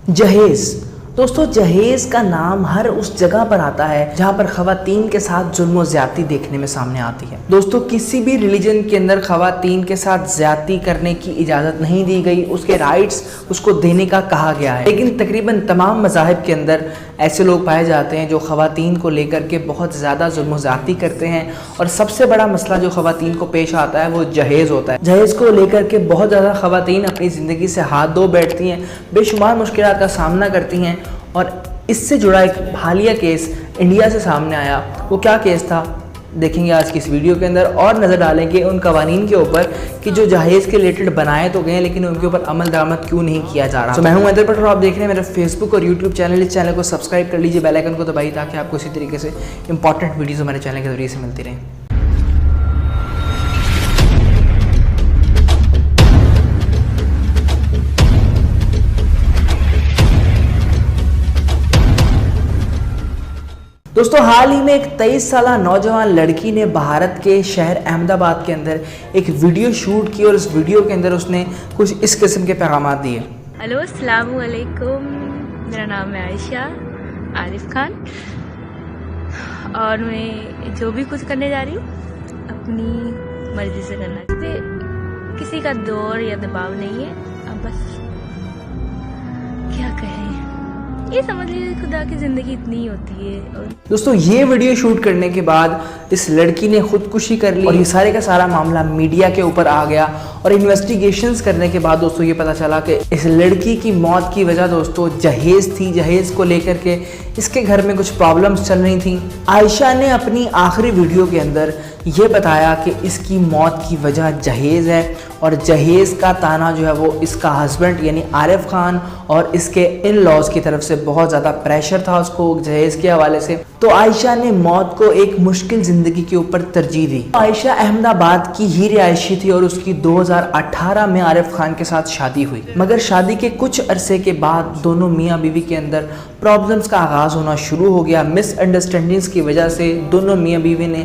جہیز دوستو، جہیز کا نام ہر اس جگہ پر آتا ہے جہاں پر خواتین کے ساتھ ظلم و زیادتی دیکھنے میں سامنے آتی ہے۔ دوستو، کسی بھی ریلیجن کے اندر خواتین کے ساتھ زیادتی کرنے کی اجازت نہیں دی گئی، اس کے رائٹس اس کو دینے کا کہا گیا ہے، لیکن تقریباً تمام مذاہب کے اندر ایسے لوگ پائے جاتے ہیں جو خواتین کو لے کر کے بہت زیادہ ظلم و زیادتی کرتے ہیں، اور سب سے بڑا مسئلہ جو خواتین کو پیش آتا ہے وہ جہیز ہوتا ہے۔ جہیز کو لے کر کے بہت زیادہ خواتین اپنی زندگی سے ہاتھ دھو بیٹھتی ہیں، بے شمار مشکلات کا سامنا کرتی ہیں، اور اس سے جڑا ایک حالیہ کیس انڈیا سے سامنے آیا۔ وہ کیا کیس تھا دیکھیں گے آج کی اس ویڈیو کے اندر، اور نظر ڈالیں گے ان قوانین کے اوپر کہ جو جہیز کے ریلیٹڈ بنائے تو گئے لیکن ان کے اوپر عمل درآمد کیوں نہیں کیا جا رہا۔ میں ہوں حیدر پٹھان اور آپ دیکھ رہے ہیں میرا فیس بک اور یوٹیوب چینل۔ اس چینل کو سبسکرائب کر لیجیے، بیل آئیکن کو دبائیے تاکہ آپ کو اسی طریقے سے امپورٹنٹ ویڈیوز ہمارے چینل کے ذریعے سے ملتی رہیں۔ دوستو، حال ہی میں ایک 23 سالہ نوجوان لڑکی نے بھارت کے شہر احمد آباد کے اندر ایک ویڈیو شوٹ کی، اور اس ویڈیو کے اندر اس نے کچھ اس قسم کے پیغامات دیے۔ ہیلو، السلام علیکم، میرا نام ہے عائشہ عارف خان، اور میں جو بھی کچھ کرنے جا رہی ہوں اپنی مرضی سے کرنا چاہتے، کسی کا دور یا دباؤ نہیں ہے۔ اب بس کیا کہیں، یہ سمجھ لیجیے خدا کی زندگی اتنی ہی ہوتی ہے۔ دوستو، یہ ویڈیو شوٹ کرنے کے بعد اس لڑکی نے خودکشی کر لی، اور یہ سارے کا سارا معاملہ میڈیا کے اوپر آ گیا، اور انویسٹیگیشنز کرنے کے بعد دوستو یہ پتا چلا کہ اس لڑکی کی موت کی وجہ دوستو جہیز تھی۔ جہیز کو لے کر کے اس کے گھر میں کچھ پرابلمز چل رہی تھیں۔ عائشہ نے اپنی آخری ویڈیو کے اندر یہ بتایا کہ اس کی موت کی وجہ جہیز ہے، اور جہیز کا تانا جو ہے وہ اس کا ہسبینڈ یعنی عارف خان اور اس کے ان لاز کی طرف سے بہت زیادہ پریشر تھا اس کو جہیز کے حوالے سے، تو عائشہ نے موت کو ایک مشکل زندگی کے اوپر ترجیح دی۔ عائشہ احمد آباد کی ہی رہائشی تھی، اور اس کی 2018 میں عارف خان کے ساتھ شادی ہوئی، مگر شادی کے کچھ عرصے کے بعد دونوں میاں بیوی کے اندر پرابلمز کا آغاز ہونا شروع ہو گیا۔ مس انڈرسٹینڈنگز کی وجہ سے دونوں میاں بیوی نے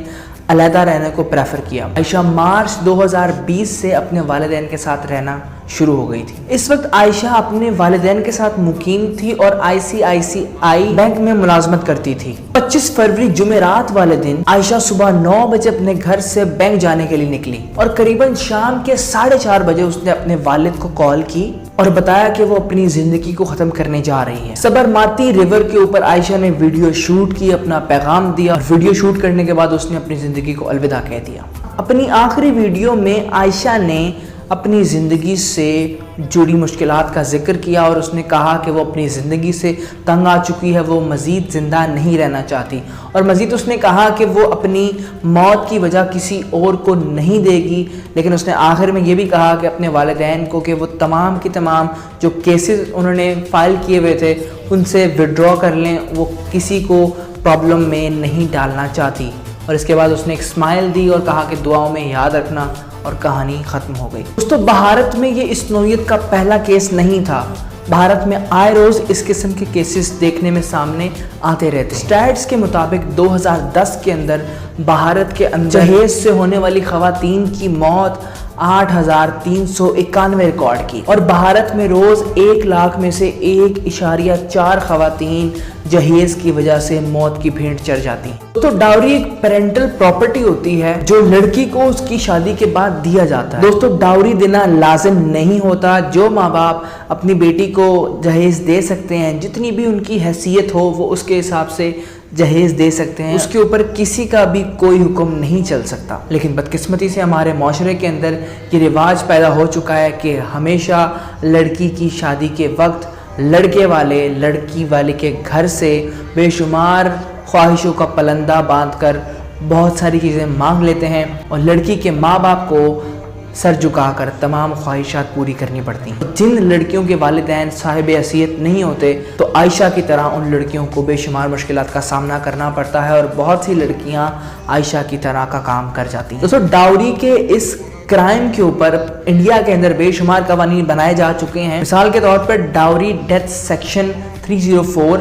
علیحدہ رہنے کو پریفر کیا۔ عائشہ مارچ 2020 سے اپنے والدین کے ساتھ رہنا شروع ہو گئی تھی۔ اس وقت عائشہ اپنے والدین کے ساتھ مقیم تھی اور ICICI بینک میں ملازمت کرتی تھی۔ 25 فروری جمعرات والے دن عائشہ صبح 9 بجے اپنے گھر سے بینک جانے کے لیے نکلی، اور قریباً شام کے 4:30 بجے اس نے اپنے والد کو کال کی اور بتایا کہ وہ اپنی زندگی کو ختم کرنے جا رہی ہے۔ سبرماتی ریور کے اوپر عائشہ نے ویڈیو شوٹ کی، اپنا پیغام دیا، اور ویڈیو شوٹ کرنے کے بعد اس نے اپنی زندگی کو الوداع کہہ دیا۔ اپنی آخری ویڈیو میں عائشہ نے اپنی زندگی سے جڑی مشکلات کا ذکر کیا، اور اس نے کہا کہ وہ اپنی زندگی سے تنگ آ چکی ہے، وہ مزید زندہ نہیں رہنا چاہتی، اور مزید اس نے کہا کہ وہ اپنی موت کی وجہ کسی اور کو نہیں دے گی، لیکن اس نے آخر میں یہ بھی کہا کہ اپنے والدین کو کہ وہ تمام کی تمام جو کیسز انہوں نے فائل کیے ہوئے تھے ان سے وڈرا کر لیں، وہ کسی کو پرابلم میں نہیں ڈالنا چاہتی۔ اور اس کے بعد اس نے ایک اسمائل دی اور کہا کہ دعاؤں میں یاد رکھنا، اور کہانی ختم ہو گئی۔ دوستو، بھارت میں یہ اس نوعیت کا پہلا کیس نہیں تھا۔ بھارت میں آئے روز اس قسم کے کیسز دیکھنے میں سامنے آتے رہتے ہیں۔ اسٹیٹس کے مطابق 2010 کے اندر بھارت کے اندر جہیز سے ہونے والی خواتین کی موت 8,391 ریکارڈ کی، اور بھارت میں روز 1 لاکھ میں سے 1.4 خواتین جہیز کی وجہ سے موت کی بھینٹ چڑھ جاتی ہیں۔ تو ڈاوری ایک پیرنٹل پراپرٹی ہوتی ہے جو لڑکی کو اس کی شادی کے بعد دیا جاتا ہے۔ دوستو، ڈاوری دینا لازم نہیں ہوتا، جو ماں باپ اپنی بیٹی کو جہیز دے سکتے ہیں، جتنی بھی ان کی حیثیت ہو وہ اس کے حساب سے جہیز دے سکتے ہیں، اس کے اوپر کسی کا بھی کوئی حکم نہیں چل سکتا۔ لیکن بدقسمتی سے ہمارے معاشرے کے اندر یہ رواج پیدا ہو چکا ہے کہ ہمیشہ لڑکی کی شادی کے وقت لڑکے والے لڑکی والے کے گھر سے بے شمار خواہشوں کا پلندہ باندھ کر بہت ساری چیزیں مانگ لیتے ہیں، اور لڑکی کے ماں باپ کو سر جھکا کر تمام خواہشات پوری کرنی پڑتی ہیں۔ جن لڑکیوں کے والدین صاحب حیثیت نہیں ہوتے تو عائشہ کی طرح ان لڑکیوں کو بے شمار مشکلات کا سامنا کرنا پڑتا ہے، اور بہت سی لڑکیاں عائشہ کی طرح کا کام کر جاتی ہیں۔ دوستو، ڈاوری کے اس کرائم کے اوپر انڈیا کے اندر بے شمار قوانین بنائے جا چکے ہیں۔ مثال کے طور پر ڈاوری ڈیتھ سیکشن 304